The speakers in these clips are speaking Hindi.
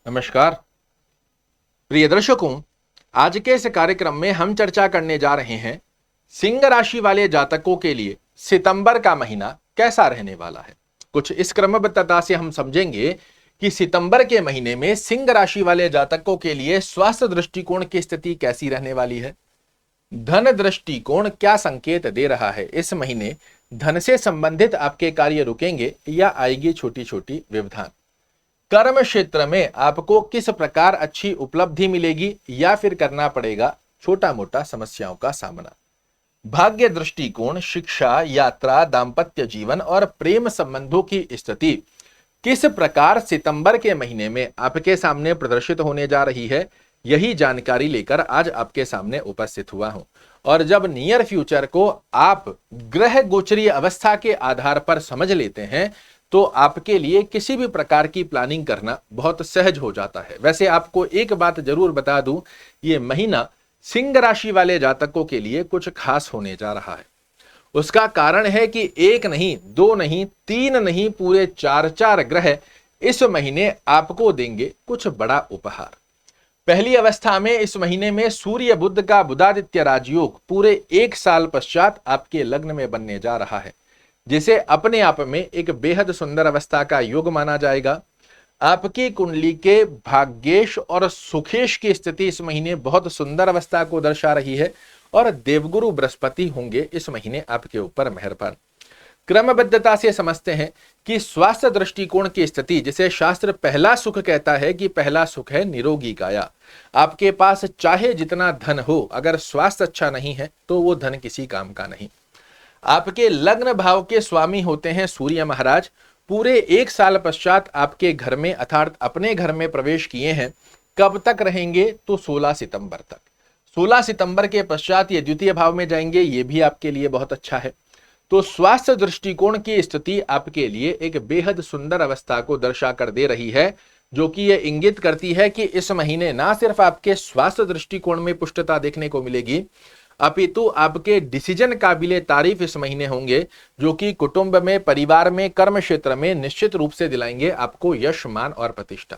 नमस्कार प्रिय दर्शकों, आज के इस कार्यक्रम में हम चर्चा करने जा रहे हैं सिंह राशि वाले जातकों के लिए सितंबर का महीना कैसा रहने वाला है। कुछ इस क्रमबद्धता से हम समझेंगे कि सितंबर के महीने में सिंह राशि वाले जातकों के लिए स्वास्थ्य दृष्टिकोण की स्थिति कैसी रहने वाली है, धन दृष्टिकोण क्या संकेत दे रहा है। इस महीने धन से संबंधित आपके कार्य रुकेंगे या आएगी छोटी छोटी व्यवधान, कर्म क्षेत्र में आपको किस प्रकार अच्छी उपलब्धि मिलेगी या फिर करना पड़ेगा छोटा मोटा समस्याओं का सामना, भाग्य दृष्टिकोण, शिक्षा, यात्रा, दाम्पत्य जीवन और प्रेम संबंधों की स्थिति किस प्रकार सितंबर के महीने में आपके सामने प्रदर्शित होने जा रही है, यही जानकारी लेकर आज आपके सामने उपस्थित हुआ हूं। और जब नियर फ्यूचर को आप ग्रह गोचरीय अवस्था के आधार पर समझ लेते हैं तो आपके लिए किसी भी प्रकार की प्लानिंग करना बहुत सहज हो जाता है। वैसे आपको एक बात जरूर बता दूं, ये महीना सिंह राशि वाले जातकों के लिए कुछ खास होने जा रहा है। उसका कारण है कि एक नहीं, दो नहीं, तीन नहीं, पूरे चार ग्रह इस महीने आपको देंगे कुछ बड़ा उपहार। पहली अवस्था में इस महीने में सूर्य बुध का बुधादित्य राजयोग पूरे 1 साल पश्चात आपके लग्न में बनने जा रहा है, जिसे अपने आप में एक बेहद सुंदर अवस्था का योग माना जाएगा। आपकी कुंडली के भाग्येश और सुखेश की स्थिति इस महीने बहुत सुंदर अवस्था को दर्शा रही है और देवगुरु बृहस्पति होंगे इस महीने आपके ऊपर मेहरबान। क्रमबद्धता से समझते हैं कि स्वास्थ्य दृष्टिकोण की स्थिति, जिसे शास्त्र पहला सुख कहता है कि पहला सुख है निरोगी काया। आपके पास चाहे जितना धन हो, अगर स्वास्थ्य अच्छा नहीं है तो वो धन किसी काम का नहीं। आपके लग्न भाव के स्वामी होते हैं सूर्य महाराज। पूरे 1 साल पश्चात आपके घर में अर्थात अपने घर में प्रवेश किए हैं। कब तक रहेंगे तो 16 सितंबर तक। 16 सितंबर के पश्चात ये द्वितीय भाव में जाएंगे, ये भी आपके लिए बहुत अच्छा है। तो स्वास्थ्य दृष्टिकोण की स्थिति आपके लिए एक बेहद सुंदर अवस्था को दर्शा कर दे रही है, जो कि यह इंगित करती है कि इस महीने ना सिर्फ आपके स्वास्थ्य दृष्टिकोण में पुष्टता देखने को मिलेगी, अपितु आपके डिसीजन काबिले तारीफ इस महीने होंगे, जो कि कुटुंब में, परिवार में, कर्म क्षेत्र में निश्चित रूप से दिलाएंगे आपको यश, मान और प्रतिष्ठा।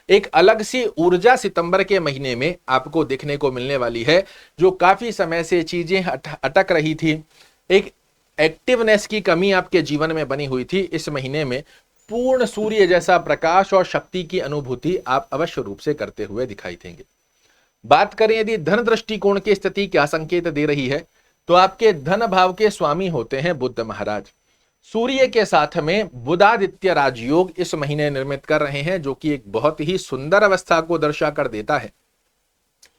एक अलग सी ऊर्जा सितंबर के महीने में आपको देखने को मिलने वाली है। जो काफी समय से चीजें अटक रही थी, एक एक्टिवनेस की कमी आपके जीवन में बनी हुई थी, इस महीने में पूर्ण सूर्य जैसा प्रकाश और शक्ति की अनुभूति आप अवश्य रूप से करते हुए दिखाई देंगे। बात करें यदि धन दृष्टिकोण की स्थिति क्या संकेत दे रही है, तो आपके धन भाव के स्वामी होते हैं बुध महाराज। सूर्य के साथ में बुधादित्य राजयोग इस महीने निर्मित कर रहे हैं, जो कि एक बहुत ही सुंदर अवस्था को दर्शा कर देता है।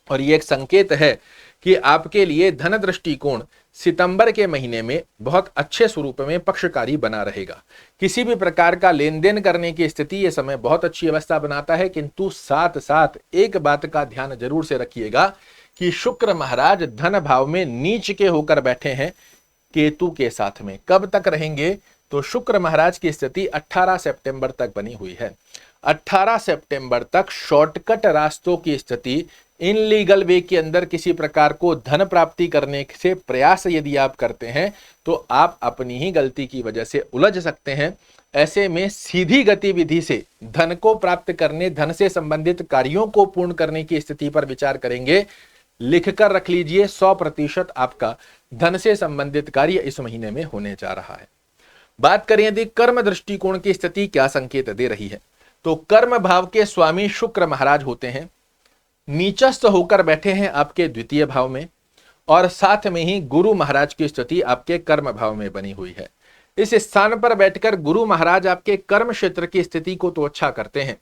और ये एक संकेत है कि आपके लिए धन दृष्टिकोण सितंबर के महीने में बहुत अच्छे स्वरूप में पक्षकारी बना रहेगा। किसी भी प्रकार का लेन देन करने की स्थिति ये समय बहुत अच्छी अवस्था बनाता है, किंतु साथ साथ एक बात का ध्यान जरूर से रखिएगा कि शुक्र महाराज धन भाव में नीच के होकर बैठे हैं केतु के साथ में। कब तक रहेंगे तो शुक्र महाराज की स्थिति 18 सितंबर तक बनी हुई है। 18 सितंबर तक शॉर्टकट रास्तों की स्थिति, इनलीगल वे के अंदर किसी प्रकार को धन प्राप्ति करने से प्रयास यदि आप करते हैं तो आप अपनी ही गलती की वजह से उलझ सकते हैं। ऐसे में सीधी गतिविधि से धन को प्राप्त करने, धन से संबंधित कार्यों को पूर्ण करने की स्थिति पर विचार करेंगे। लिखकर रख लीजिए, 100% आपका धन से संबंधित कार्य इस महीने में होने जा रहा है। बात करें यदि कर्म दृष्टिकोण की स्थिति क्या संकेत दे रही है, तो कर्म भाव के स्वामी शुक्र महाराज होते हैं, नीचस्थ होकर बैठे हैं आपके द्वितीय भाव में, और साथ में ही गुरु महाराज की स्थिति आपके कर्म भाव में बनी हुई है। इस स्थान पर बैठकर गुरु महाराज आपके कर्म क्षेत्र की स्थिति को तो अच्छा करते हैं,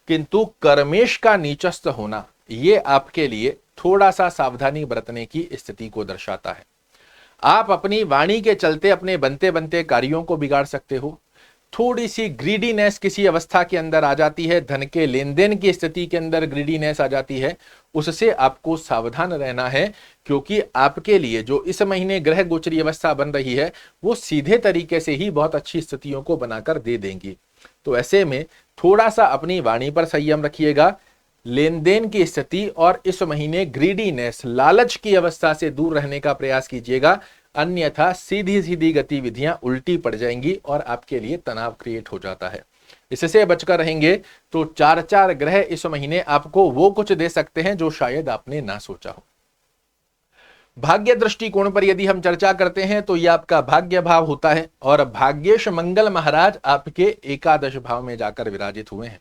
किंतु कर्मेश का नीचस्थ होना ये आपके लिए थोड़ा सा सावधानी बरतने की स्थिति को दर्शाता है। आप अपनी वाणी के चलते अपने बनते बनते कार्यों को बिगाड़ सकते हो। थोड़ी सी ग्रीडीनेस किसी अवस्था के अंदर आ जाती है, धन के लेन देन की स्थिति के अंदर ग्रीडीनेस आ जाती है, उससे आपको सावधान रहना है, क्योंकि आपके लिए जो इस महीने ग्रह गोचरी अवस्था बन रही है वो सीधे तरीके से ही बहुत अच्छी स्थितियों को बनाकर दे देंगी। तो ऐसे में थोड़ा सा अपनी वाणी पर संयम रखिएगा, लेन देन की स्थिति और इस महीने ग्रीडीनेस, लालच की अवस्था से दूर रहने का प्रयास कीजिएगा, अन्यथा सीधी सीधी गतिविधियां उल्टी पड़ जाएंगी और आपके लिए तनाव क्रिएट हो जाता है। इससे बचकर रहेंगे तो 4 ग्रह इस महीने आपको वो कुछ दे सकते हैं जो शायद आपने ना सोचा हो। भाग्य दृष्टिकोण पर यदि हम चर्चा करते हैं तो यह आपका भाग्य भाव होता है और भाग्येश मंगल महाराज आपके एकादश भाव में जाकर विराजित हुए हैं।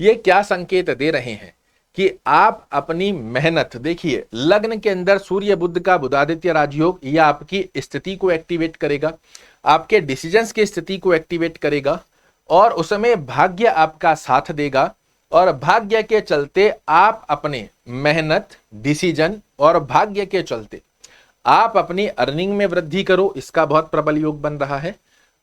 ये क्या संकेत दे रहे हैं कि आप अपनी मेहनत, देखिए लग्न के अंदर सूर्य बुध का बुधादित्य राजयोग, यह आपकी स्थिति को एक्टिवेट करेगा, आपके डिसीजंस की स्थिति को एक्टिवेट करेगा और उसमें भाग्य आपका साथ देगा और भाग्य के चलते आप अपने मेहनत, डिसीजन और भाग्य के चलते आप अपनी अर्निंग में वृद्धि करो। इसका बहुत प्रबल योग बन रहा है।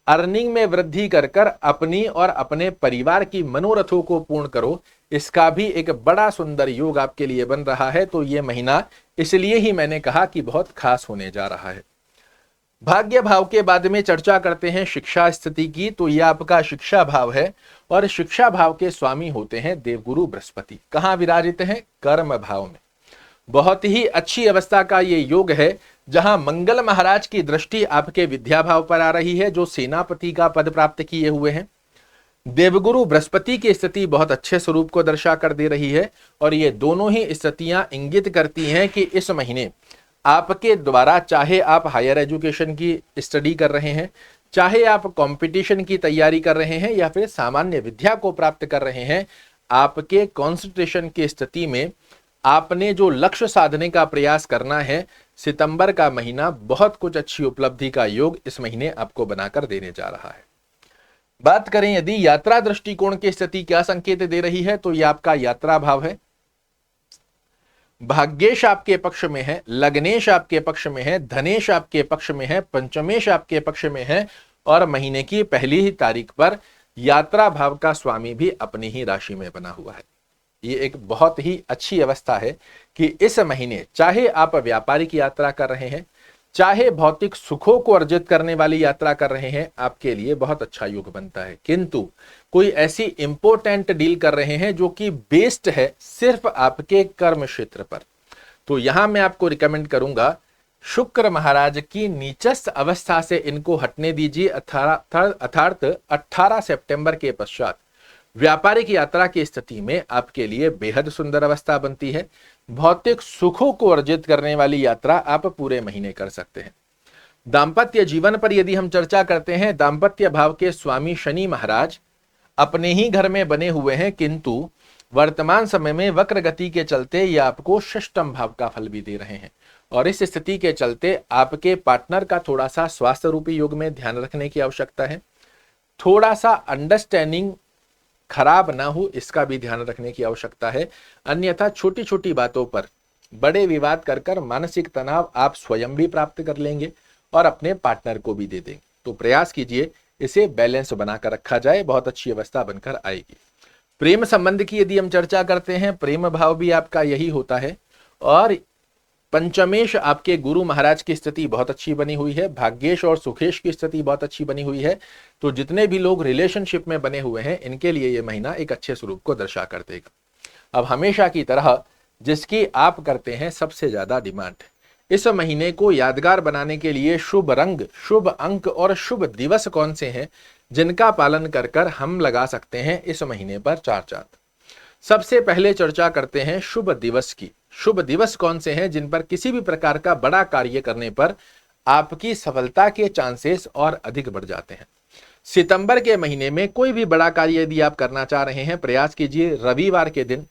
अर्निंग में वृद्धि कर कर अपनी और अपने परिवार की मनोरथों को पूर्ण करो, इसका भी एक बड़ा सुंदर योग आपके लिए बन रहा है। तो ये महीना इसलिए ही मैंने कहा कि बहुत खास होने जा रहा है। भाग्य भाव के बाद में चर्चा करते हैं शिक्षा स्थिति की, तो यह आपका शिक्षा भाव है और शिक्षा भाव के स्वामी होते हैं देवगुरु बृहस्पति। कहां विराजित हैं? कर्म भाव में। बहुत ही अच्छी अवस्था का ये योग है जहां मंगल महाराज की दृष्टि आपके विद्या भाव पर आ रही है, जो सेनापति का पद प्राप्त किए हुए हैं। देवगुरु बृहस्पति की स्थिति बहुत अच्छे स्वरूप को दर्शा कर दे रही है और ये दोनों ही स्थितियां इंगित करती हैं कि इस महीने आपके द्वारा, चाहे आप हायर एजुकेशन की स्टडी कर रहे हैं, चाहे आप कंपटीशन की तैयारी कर रहे हैं या फिर सामान्य विद्या को प्राप्त कर रहे हैं, आपके कंसंट्रेशन की स्थिति में आपने जो लक्ष्य साधने का प्रयास करना है, सितंबर का महीना बहुत कुछ अच्छी उपलब्धि का योग इस महीने आपको बनाकर देने जा रहा है। बात करें यदि यात्रा दृष्टिकोण की स्थिति क्या संकेत दे रही है, तो यह आपका यात्रा भाव है। भाग्येश आपके पक्ष में है, लग्नेश आपके पक्ष में है, धनेश आपके पक्ष में है, पंचमेश आपके पक्ष में है और महीने की पहली ही तारीख पर यात्रा भाव का स्वामी भी अपनी ही राशि में बना हुआ है। ये एक बहुत ही अच्छी अवस्था है कि इस महीने चाहे आप व्यापारिक यात्रा कर रहे हैं, चाहे भौतिक सुखों को अर्जित करने वाली यात्रा कर रहे हैं, आपके लिए बहुत अच्छा योग बनता है। किंतु कोई ऐसी इंपॉर्टेंट डील कर रहे हैं जो कि बेस्ड है सिर्फ आपके कर्म क्षेत्र पर, तो यहां मैं आपको रिकमेंड करूंगा शुक्र महाराज की नीचस्थ अवस्था से इनको हटने दीजिए। अर्थात 18 सितंबर के पश्चात व्यापारिक यात्रा की स्थिति में आपके लिए बेहद सुंदर अवस्था बनती है। भौतिक सुखों को अर्जित करने वाली यात्रा आप पूरे महीने कर सकते हैं। दाम्पत्य जीवन पर यदि हम चर्चा करते हैं, दाम्पत्य भाव के स्वामी शनि महाराज अपने ही घर में बने हुए हैं, किंतु वर्तमान समय में वक्र गति के चलते ये आपको षष्टम भाव का फल भी दे रहे हैं और इस स्थिति के चलते आपके पार्टनर का थोड़ा सा स्वास्थ्य रूपी योग में ध्यान रखने की आवश्यकता है। थोड़ा सा अंडरस्टैंडिंग खराब ना हो, इसका भी ध्यान रखने की आवश्यकता है। अन्यथा छोटी छोटी बातों पर बड़े विवाद कर मानसिक तनाव आप स्वयं भी प्राप्त कर लेंगे और अपने पार्टनर को भी दे देंगे। तो प्रयास कीजिए इसे बैलेंस बनाकर रखा जाए, बहुत अच्छी अवस्था बनकर आएगी। प्रेम संबंध की यदि हम चर्चा करते हैं, प्रेम भाव भी आपका यही होता है और पंचमेश आपके गुरु महाराज की स्थिति बहुत अच्छी बनी हुई है। भाग्येश और सुखेश की स्थिति बहुत अच्छी बनी हुई है। तो जितने भी लोग रिलेशनशिप में बने हुए हैं, इनके लिए यह महीना एक अच्छे स्वरूप को दर्शा कर देगा। अब हमेशा की तरह जिसकी आप करते हैं सबसे ज्यादा डिमांड, इस महीने को यादगार बनाने के लिए शुभ रंग, शुभ अंक और शुभ दिवस कौन से हैं जिनका पालन कर कर हम लगा सकते हैं इस महीने पर 4 चांद। सबसे पहले चर्चा करते हैं शुभ दिवस की। शुभ दिवस कौन से हैं जिन पर किसी भी प्रकार का बड़ा कार्य करने पर आपकी सफलता के चांसेस और अधिक बढ़ जाते हैं। सितंबर के महीने में कोई भी बड़ा कार्य यदि आप करना चाह रहे हैं, प्रयास कीजिए रविवार के दिन,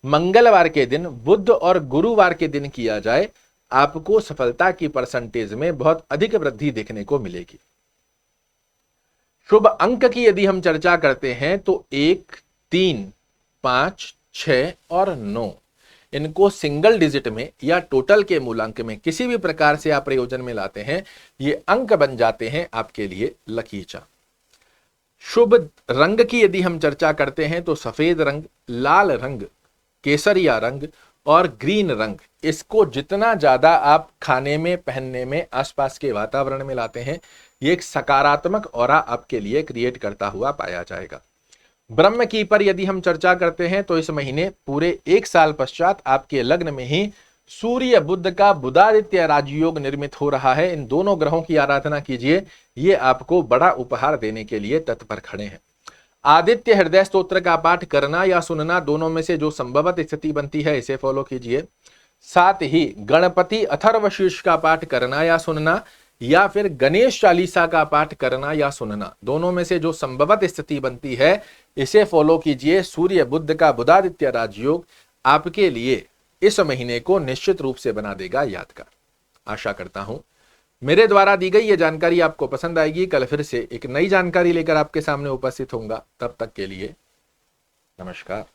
मंगलवार के दिन, बुध और गुरुवार के दिन किया जाए, आपको सफलता की परसेंटेज में बहुत अधिक वृद्धि देखने को मिलेगी। शुभ अंक की यदि हम चर्चा करते हैं तो 1, 3, 5, 6 और 9, इनको सिंगल डिजिट में या टोटल के मूलांक में किसी भी प्रकार से आप प्रयोजन में लाते हैं, ये अंक बन जाते हैं आपके लिए लकी चार्म। शुभ रंग की यदि हम चर्चा करते हैं तो सफेद रंग, लाल रंग, केसरिया रंग और ग्रीन रंग, इसको जितना ज्यादा आप खाने में, पहनने में, आसपास के वातावरण में लाते हैं, ये एक सकारात्मक ऑरा आपके लिए क्रिएट करता हुआ पाया जाएगा। ब्रह्म की पर यदि हम चर्चा करते हैं तो इस महीने पूरे 1 साल पश्चात आपके लग्न में ही सूर्य बुध का बुधादित्य राजयोग निर्मित हो रहा है। इन दोनों ग्रहों की आराधना कीजिए, ये आपको बड़ा उपहार देने के लिए तत्पर खड़े हैं। आदित्य हृदय स्तोत्र का पाठ करना या सुनना, दोनों में से जो संभवत स्थिति बनती है इसे फॉलो कीजिए। साथ ही गणपति अथर्वशीर्ष का पाठ करना या सुनना, या फिर गणेश चालीसा का पाठ करना या सुनना, दोनों में से जो संभवत स्थिति बनती है इसे फॉलो कीजिए। सूर्य बुध का बुधादित्य राजयोग आपके लिए इस महीने को निश्चित रूप से बना देगा यादगार। आशा करता हूं मेरे द्वारा दी गई यह जानकारी आपको पसंद आएगी। कल फिर से एक नई जानकारी लेकर आपके सामने उपस्थित होऊंगा। तब तक के लिए नमस्कार।